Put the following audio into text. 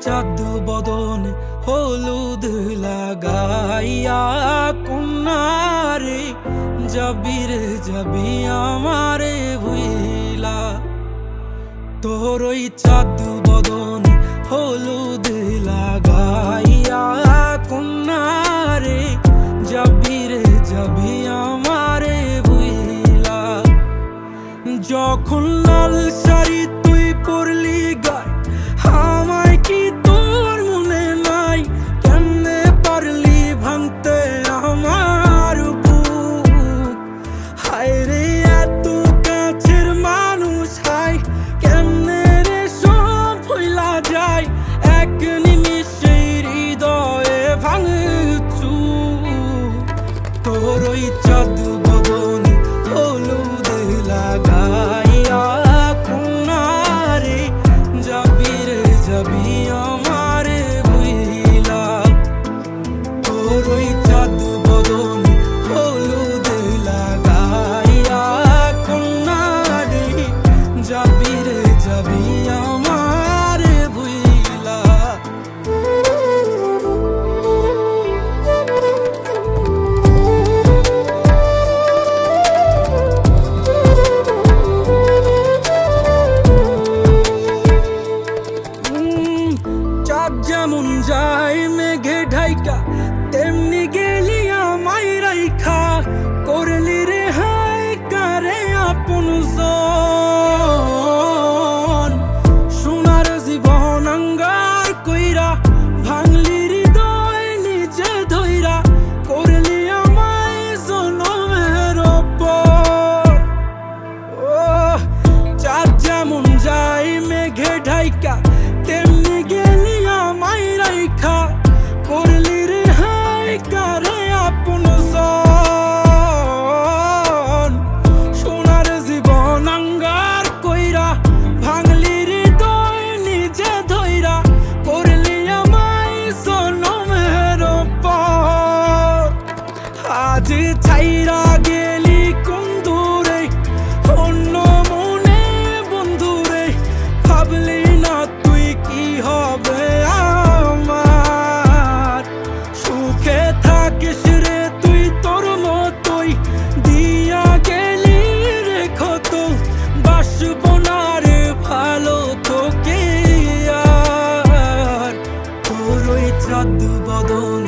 চাঁদ বদন হলুদ লাগাইয়া কন্যারে যাবি রে যাবি আমারে ভুইলা। তোর ওই চাঁদ বদন হলুদ লাগাইয়া কন্যারে যাবি রে যাবি আমারে ভুইলা। যখন লাল শাড়ি তুই পরলি গায় আমায় কি তোর মনে নাই? কেমনে পারলি ভাঙতে আমার বুক? হায় রে এত কাছের মানুষ, হায় কেমনে রে সব ভুইলা যায় এক নিমিষে হৃদয়ে ভাঙচু। তোর ওই চাঁদ বদন হলুদ লাগাইয়া কন্যারে যাবি রে যাবি আমারে ভুইলা। তোর ওই চাঁদ বদন হলুদ লাগাইয়া কন্যারে যাবি রে যাবি আমারে ভুইলা। চাঁদ যেমন যায় মেঘে ঢাইকা তেমনি গেলি আমায় রাইখা। করলি রে হায় কারে আপন জন, সোনার জীবন আঙ্গার কইরা ভাঙলি হৃদয় নিজে ধইরা। করলি আমায় জনমের পর। ও চাঁদ যেমন যায় মেঘে ঢাইকা তেমনি গেলি আমায় রাইখা। করলি রে হায় কারে আপন জন, সোনার জীবন আঙ্গার কইরা ভাঙলি হৃদয় নিজে ধইরা। করলি আমায় জনমের পর। আজ ছাইরা গেলি কোন দূরে অন্য মনে বন্ধুরে। ভাবলি না তুই কি হবে আমার? সুখে থাকিস রে তুই তোর মতোই দিয়া গেলি রে ক্ষত। বাসব না রে ভালো তোকে আর। তোর ওই চাঁদ বদন